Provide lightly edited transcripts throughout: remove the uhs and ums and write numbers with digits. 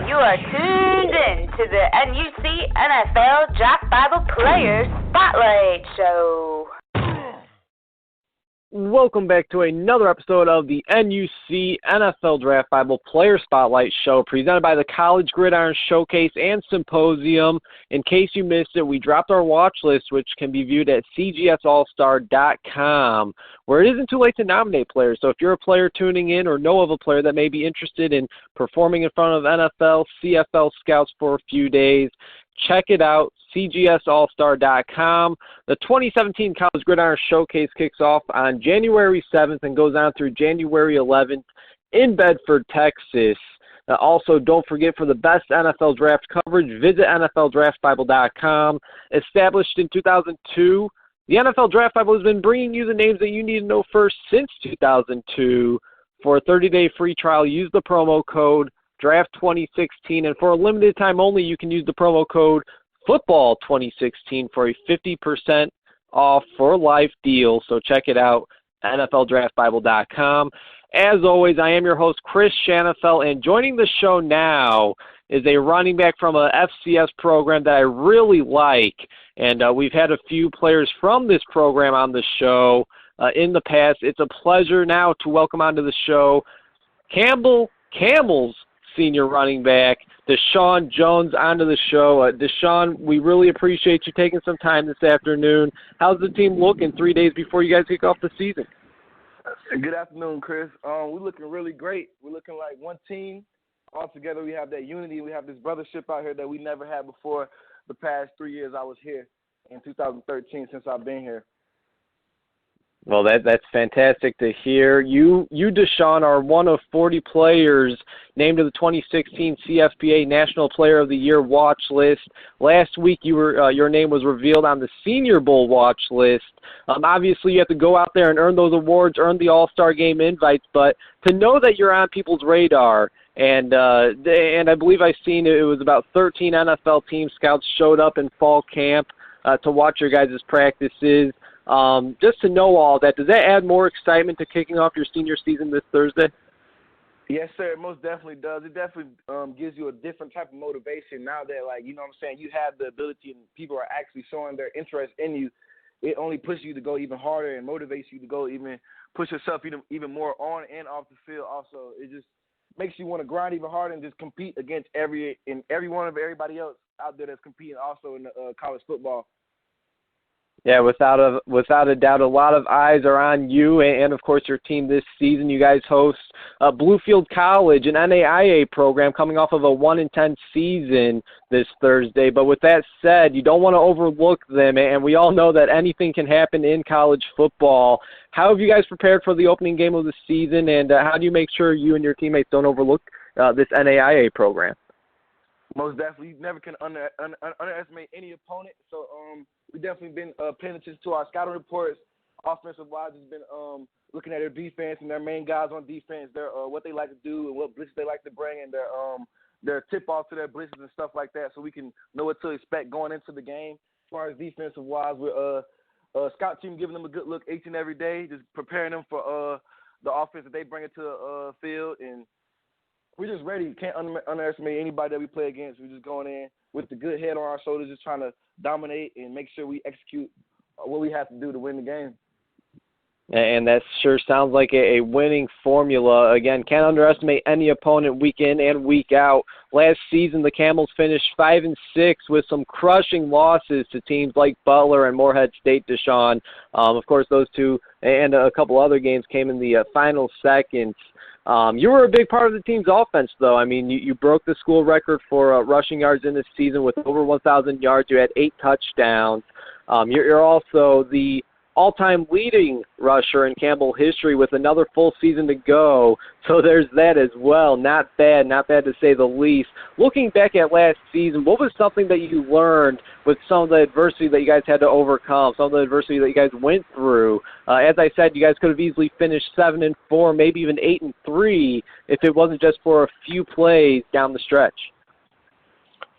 You are tuned in to the NUC NFL Draft Bible Players Spotlight Show. Welcome back to another episode of the NUC NFL Draft Bible Player Spotlight Show presented by the College Gridiron Showcase and Symposium. In case you missed it, we dropped our watch list, which can be viewed at cgsallstar.com, where it isn't too late to nominate players. So if you're a player tuning in or know of a player that may be interested in performing in front of NFL, CFL scouts for a few days, check it out, cgsallstar.com. The 2017 College Gridiron Showcase kicks off on January 7th and goes on through January 11th in Bedford, Texas. Also, don't forget, for the best NFL draft coverage, visit NFLDraftBible.com. Established in 2002, the NFL Draft Bible has been bringing you the names that you need to know first since 2002. For a 30-day free trial, use the promo code Draft2016, and for a limited time only, you can use the promo code Football2016 for a 50% off for life deal. So check it out, NFLDraftBible.com. As always, I am your host, Chris Shanafel, and joining the show now is a running back from a FCS program that I really like, and we've had a few players from this program on the show in the past. It's a pleasure now to welcome onto the show Campbell's senior running back, Deshawn Jones, onto the show. Deshawn, we really appreciate you taking some time this afternoon. How's the team looking 3 days before you guys kick off the season? Good afternoon, Chris. We're looking really great. We're looking like one team. All together, we have that unity. We have this brothership out here that we never had before the past 3 years I was here in 2013 since I've been here. Well, that's fantastic to hear. You, Deshawn, are one of 40 players named to the 2016 CFPA National Player of the Year watch list. Last week, your name was revealed on the Senior Bowl watch list. Obviously, you have to go out there and earn those awards, earn the All-Star Game invites, but to know that you're on people's radar, and I believe I've seen it was about 13 NFL team scouts showed up in fall camp to watch your guys' practices. Just to know all that, does that add more excitement to kicking off your senior season this Thursday? Yes, sir. It most definitely does. It definitely gives you a different type of motivation now that, like, you know what I'm saying, you have the ability and people are actually showing their interest in you. It only pushes you to go even harder and motivates you to go even push yourself even more on and off the field. Also, it just makes you want to grind even harder and just compete against everybody else out there that's competing also in the college football. Yeah, without a doubt, a lot of eyes are on you and, of course, your team this season. You guys host Bluefield College, an NAIA program coming off of a 1-10 season this Thursday. But with that said, you don't want to overlook them, and we all know that anything can happen in college football. How have you guys prepared for the opening game of the season, and how do you make sure you and your teammates don't overlook this NAIA program? Most definitely. You never can underestimate any opponent. So we've definitely been paying attention to our scouting reports. Offensive-wise, has been looking at their defense and their main guys on defense, their what they like to do and what blitzes they like to bring, and their tip-off to their blitzes and stuff like that, so we can know what to expect going into the game. As far as defensive-wise, we're a scout team giving them a good look each and every day, just preparing them for the offense that they bring into the field, and we're just ready. Can't underestimate anybody that we play against. We're just going in with the good head on our shoulders, just trying to dominate and make sure we execute what we have to do to win the game. And that sure sounds like a winning formula. Again, can't underestimate any opponent week in and week out. Last season, the Camels finished 5-6 with some crushing losses to teams like Butler and Morehead State, Deshawn. Of course, those two and a couple other games came in the final seconds. You were a big part of the team's offense, though. I mean, you broke the school record for rushing yards in this season with over 1,000 yards. You had 8 touchdowns. You're also the all-time leading rusher in Campbell history with another full season to go. So there's that as well. Not bad to say the least. Looking back at last season, what was something that you learned with some of the adversity that you guys had to overcome, some of the adversity that you guys went through? As I said, you guys could have easily finished 7-4, maybe even 8-3 if it wasn't just for a few plays down the stretch.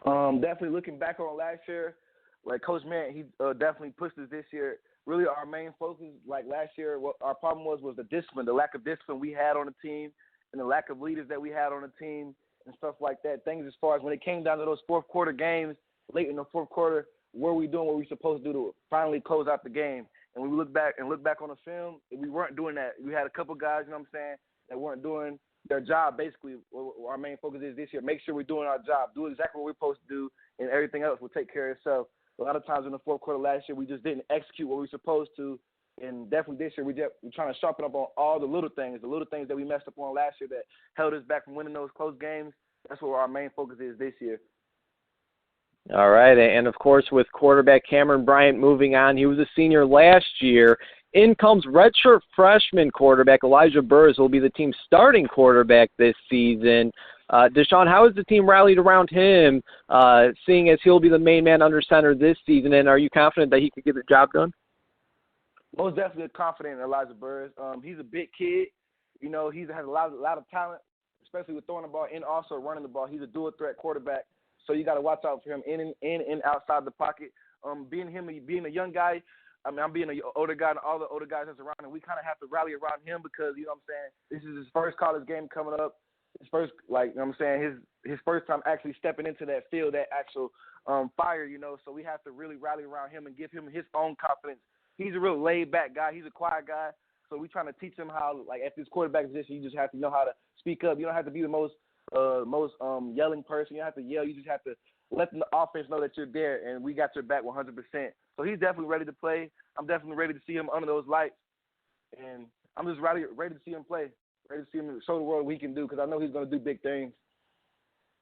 Definitely looking back on last year, like Coach Mann, he definitely pushed us this year. Really, our main focus, like last year, what our problem was the discipline, the lack of discipline we had on the team, and the lack of leaders that we had on the team, and stuff like that. Things as far as when it came down to those fourth quarter games, late in the fourth quarter, were we doing what we were supposed to do to finally close out the game? And when we look back on the film, we weren't doing that. We had a couple guys, you know what I'm saying, that weren't doing their job. Basically, our main focus is this year, make sure we're doing our job, do exactly what we're supposed to do, and everything else will take care of itself. A lot of times in the fourth quarter last year, we just didn't execute what we were supposed to, and definitely this year we're trying to sharpen up on all the little things that we messed up on last year that held us back from winning those close games. That's what our main focus is this year. All right, and of course with quarterback Cameron Bryant moving on, he was a senior last year. In comes redshirt freshman quarterback Elijah Burrs, who will be the team's starting quarterback this season. Deshawn, how has the team rallied around him, seeing as he'll be the main man under center this season, and are you confident that he can get the job done? Most definitely confident in Elijah Burrs. He's a big kid. You know, he has a lot of talent, especially with throwing the ball and also running the ball. He's a dual threat quarterback. So you got to watch out for him in and outside the pocket. Being a young guy, I mean, I'm being an older guy, and all the older guys that's around him, we kind of have to rally around him because, you know what I'm saying, this is his first college game coming up. His first, like, you know what I'm saying, his first time actually stepping into that field, that actual fire, you know. So we have to really rally around him and give him his own confidence. He's a real laid-back guy. He's a quiet guy. So we're trying to teach him how, like, at this quarterback position, you just have to know how to speak up. You don't have to be the most yelling person. You don't have to yell. You just have to let the offense know that you're there, and we got your back 100%. So he's definitely ready to play. I'm definitely ready to see him under those lights, and I'm just ready to see him play, ready to see him show the world what he can do because I know he's going to do big things.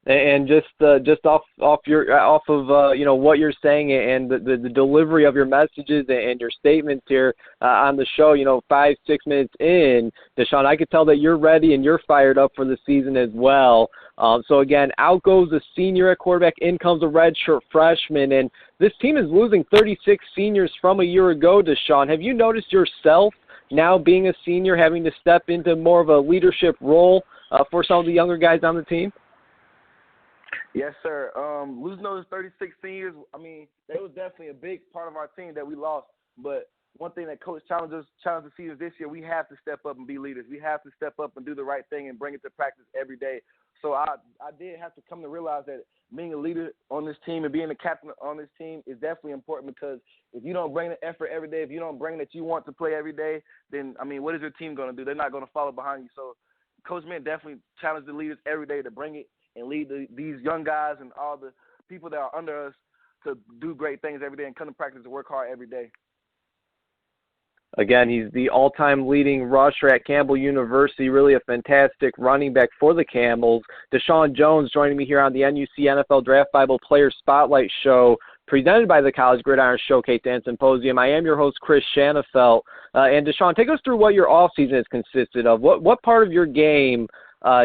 And just off of you know what you're saying and the delivery of your messages and your statements here on the show, you know, 5-6 minutes in, Deshawn, I could tell that you're ready and you're fired up for the season as well. So again, out goes a senior at quarterback, in comes a redshirt freshman, and this team is losing 36 seniors from a year ago. Deshawn, have you noticed yourself now being a senior having to step into more of a leadership role for some of the younger guys on the team? Yes, sir. Losing those 36 seniors, I mean, that was definitely a big part of our team that we lost. But one thing that Coach challenged the seniors this year, we have to step up and be leaders. We have to step up and do the right thing and bring it to practice every day. So I did have to come to realize that being a leader on this team and being a captain on this team is definitely important because if you don't bring the effort every day, if you don't bring that you want to play every day, then, I mean, what is your team going to do? They're not going to follow behind you. So Coach Mint definitely challenged the leaders every day to bring it and lead these young guys and all the people that are under us to do great things every day and come to practice and work hard every day. Again, he's the all-time leading rusher at Campbell University, really a fantastic running back for the Camels. Deshawn Jones joining me here on the NUC NFL Draft Bible Player Spotlight Show, presented by the College Gridiron Showcase and Symposium. I am your host, Chris Shanafelt. And Deshawn, take us through what your off-season has consisted of. What part of your game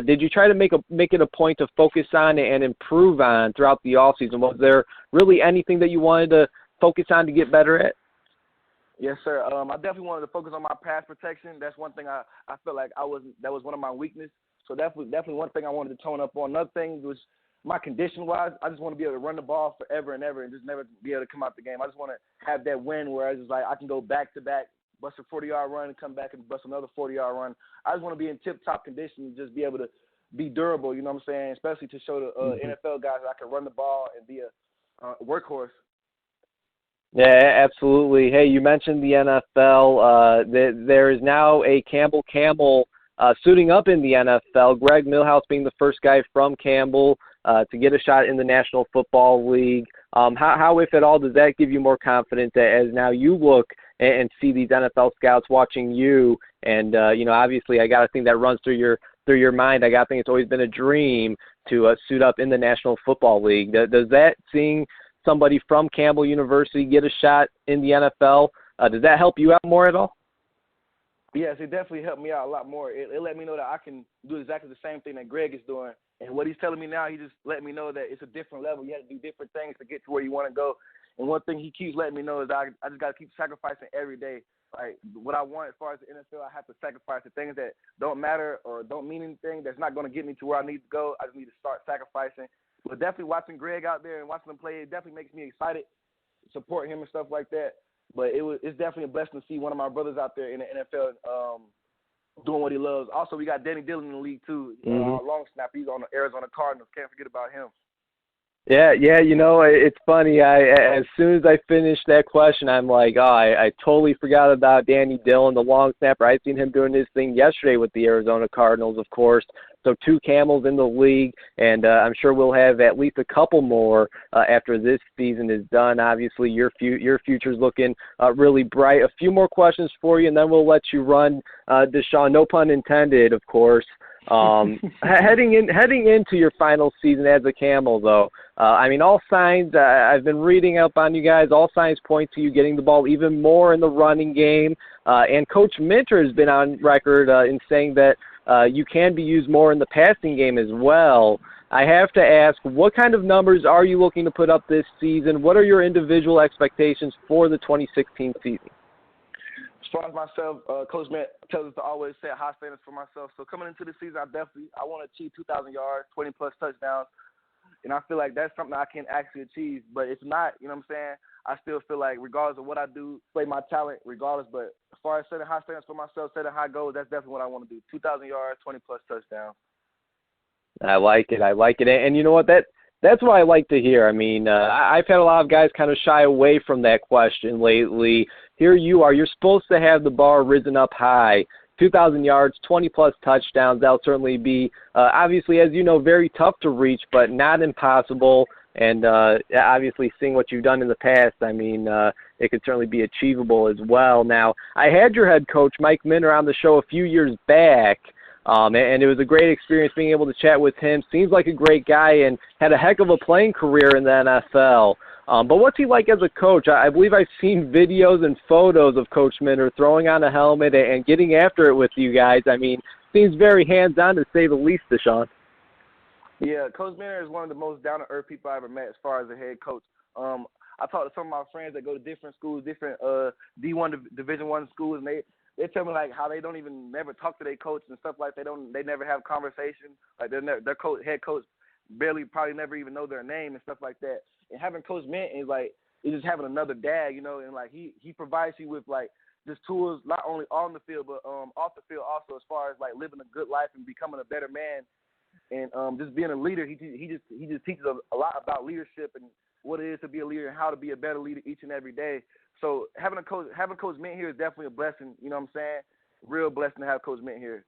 did you try to make it a point to focus on and improve on throughout the offseason? Was there really anything that you wanted to focus on to get better at? Yes, sir. I definitely wanted to focus on my pass protection. That's one thing I felt like that was one of my weaknesses. So definitely one thing I wanted to tone up on. Another thing was my condition-wise. I just want to be able to run the ball forever and ever and just never be able to come out the game. I just want to have that win where I just like I can go back-to-back, bust a 40-yard run and come back and bust another 40-yard run. I just want to be in tip-top condition and just be able to be durable, you know what I'm saying, especially to show the NFL guys that I can run the ball and be a workhorse. Yeah, absolutely. Hey, you mentioned the NFL. There is now a Campbell Camel suiting up in the NFL. Greg Milhouse being the first guy from Campbell to get a shot in the National Football League. How, if at all, does that give you more confidence as now you look and see these NFL scouts watching you? And, you know, obviously I got to think that runs through your mind. I got to think it's always been a dream to suit up in the National Football League. Does that, seeing somebody from Campbell University get a shot in the NFL, does that help you out more at all? Yes, it definitely helped me out a lot more. It let me know that I can do exactly the same thing that Greg is doing. And what he's telling me now, he just let me know that it's a different level. You have to do different things to get to where you want to go. And one thing he keeps letting me know is I just got to keep sacrificing every day. Like, what I want as far as the NFL, I have to sacrifice the things that don't matter or don't mean anything that's not going to get me to where I need to go. I just need to start sacrificing. But definitely watching Greg out there and watching him play, it definitely makes me excited, support him and stuff like that. But it's definitely a blessing to see one of my brothers out there in the NFL doing what he loves. Also, we got Danny Dillon in the league too. Our long snapper. He's on the Arizona Cardinals. Can't forget about him. Yeah, it's funny. As soon as I finished that question, I'm like, I totally forgot about Danny Dillon, the long snapper. I seen him doing his thing yesterday with the Arizona Cardinals, of course. So 2 Camels in the league, and I'm sure we'll have at least a couple more after this season is done. Obviously, your future's looking really bright. A few more questions for you, and then we'll let you run, Deshawn. No pun intended, of course. Heading into your final season as a Camel, though, all signs, I've been reading up on you guys, all signs point to you getting the ball even more in the running game, and Coach Minter has been on record in saying that you can be used more in the passing game as well. I have to ask, what kind of numbers are you looking to put up this season? What are your individual expectations for the 2016 season? As far as myself, Coach Matt tells us to always set high standards for myself. So coming into the season, I want to achieve 2,000 yards, 20-plus touchdowns, and I feel like that's something I can actually achieve. But if not, you know what I'm saying, I still feel like regardless of what I do, play my talent regardless. But as far as setting high standards for myself, setting high goals, that's definitely what I want to do. 2,000 yards, 20-plus touchdowns. I like it. And you know what? That's what I like to hear. I've had a lot of guys kind of shy away from that question lately. Here you are. You're supposed to have the bar risen up high. 2,000 yards, 20-plus touchdowns. That'll certainly be, obviously, as you know, very tough to reach, but not impossible. And obviously, seeing what you've done in the past, it could certainly be achievable as well. Now, I had your head coach, Mike Minter, on the show a few years back. And it was a great experience being able to chat with him. Seems like a great guy and had a heck of a playing career in the NFL. But what's he like as a coach? I believe I've seen videos and photos of Coach Minter throwing on a helmet and getting after it with you guys. Seems very hands-on to say the least, Deshawn. Yeah, Coach Minter is one of the most down-to-earth people I ever met as far as a head coach. I talked to some of my friends that go to different schools, different D1 Division I schools, and they tell me like how they don't even never talk to their coach and stuff like they never have conversation. Like their head coach probably never even know their name and stuff like that. And having Coach Mint is like it's just having another dad, and like he provides you with like just tools not only on the field but off the field also, as far as like living a good life and becoming a better man and just being a leader. He just teaches a lot about leadership and what it is to be a leader and how to be a better leader each and every day. So having Coach Mint here is definitely a blessing, you know what I'm saying? Real blessing to have Coach Mint here.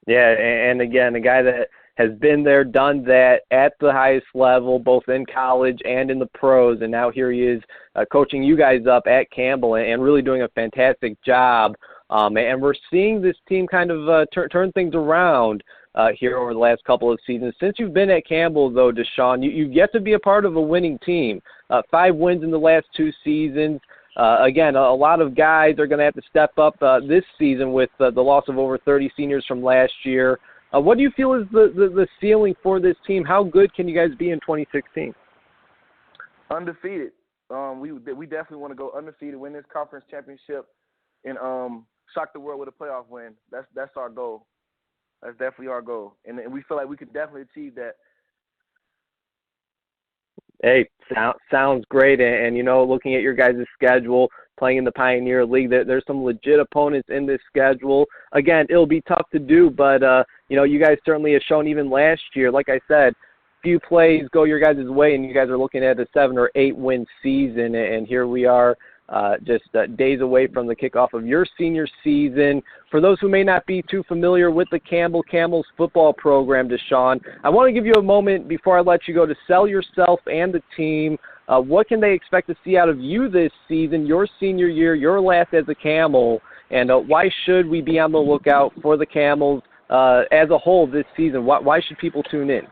Yeah, and again, a guy that has been there, done that at the highest level, both in college and in the pros, and now here he is coaching you guys up at Campbell and really doing a fantastic job. And we're seeing this team kind of turn things around here over the last couple of seasons. Since you've been at Campbell, though, Deshawn, you've yet to be a part of a winning team. 5 wins in the last 2 seasons. Again, a lot of guys are going to have to step up this season with the loss of over 30 seniors from last year. What do you feel is the ceiling for this team? How good can you guys be in 2016? Undefeated. We definitely want to go undefeated, win this conference championship, and shock the world with a playoff win. That's our goal. That's definitely our goal, and we feel like we could definitely achieve that. Hey, sounds great. And, looking at your guys' schedule, playing in the Pioneer League, there's some legit opponents in this schedule. Again, it'll be tough to do, but, you guys certainly have shown even last year, like I said, few plays go your guys' way, and you guys are looking at a 7 or 8 win season, and here we are just days away from the kickoff of your senior season. For those who may not be too familiar with the Camels football program, Deshawn, I want to give you a moment before I let you go to sell yourself and the team. What can they expect to see out of you this season, your senior year, your last as a Camel, and why should we be on the lookout for the Camels as a whole this season? Why should people tune in?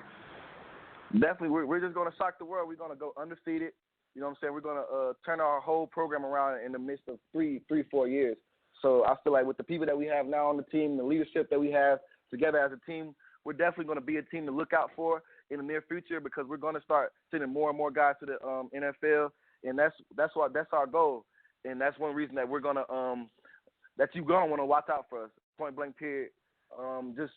Definitely, we're just going to shock the world. We're going to go undefeated. You know what I'm saying? We're going to turn our whole program around in the midst of 4 years. So I feel like with the people that we have now on the team, the leadership that we have together as a team, we're definitely going to be a team to look out for in the near future, because we're going to start sending more and more guys to the NFL, and that's our goal. And that's one reason that we're going to that you're going to want to watch out for us, point blank period. Just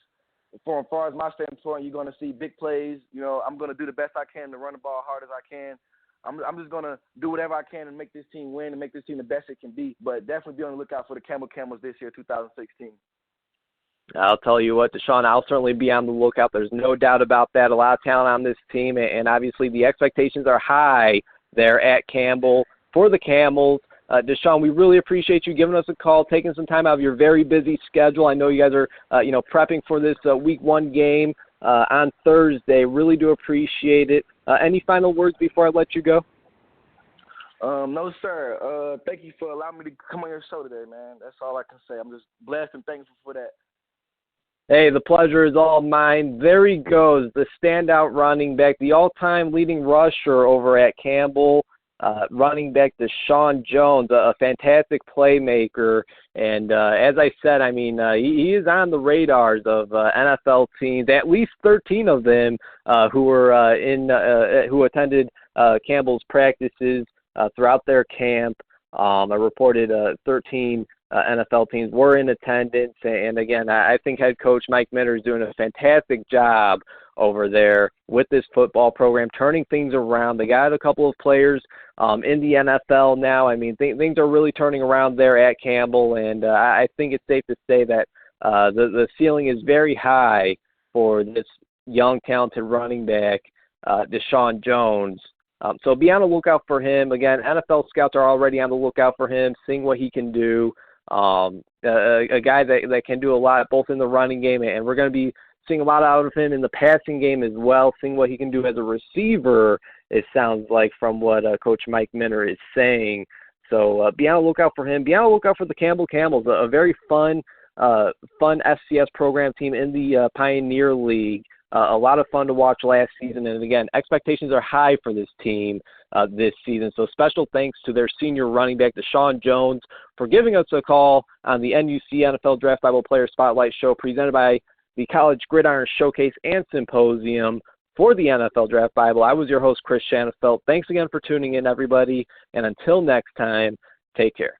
as far as my standpoint, you're going to see big plays. I'm going to do the best I can to run the ball hard as I can. I'm just gonna do whatever I can to make this team win and make this team the best it can be. But definitely be on the lookout for the Campbell Camels this year, 2016. I'll tell you what, Deshawn, I'll certainly be on the lookout. There's no doubt about that. A lot of talent on this team, and obviously the expectations are high there at Campbell for the Camels. Deshawn, we really appreciate you giving us a call, taking some time out of your very busy schedule. I know you guys are, prepping for this Week 1 game on Thursday. Really do appreciate it. Any final words before I let you go? No, sir. Thank you for allowing me to come on your show today, man. That's all I can say. I'm just blessed and thankful for that. Hey, the pleasure is all mine. There he goes, the standout running back, the all-time leading rusher over at Campbell, running back Deshawn Jones, a fantastic playmaker. And as I said, I mean, he is on the radars of NFL teams, at least 13 of them who attended Campbell's practices throughout their camp. I reported 13 NFL teams were in attendance, and again, I think head coach Mike Minter is doing a fantastic job over there with this football program, turning things around. They got a couple of players in the NFL now. I mean, things are really turning around there at Campbell, and I think it's safe to say that the ceiling is very high for this young, talented running back, Deshawn Jones. So be on the lookout for him. Again, NFL scouts are already on the lookout for him, seeing what he can do. A guy that can do a lot both in the running game, and we're going to be seeing a lot out of him in the passing game as well, seeing what he can do as a receiver, it sounds like, from what Coach Mike Minter is saying. So be on the lookout for him. Be on the lookout for the Campbell Camels, a very fun FCS program team in the Pioneer League. A lot of fun to watch last season, and again, expectations are high for this team this season. So special thanks to their senior running back, Deshawn Jones, for giving us a call on the NUC NFL Draft Bible Player Spotlight Show presented by the College Gridiron Showcase and Symposium for the NFL Draft Bible. I was your host, Chris Shanafelt. Thanks again for tuning in, everybody, and until next time, take care.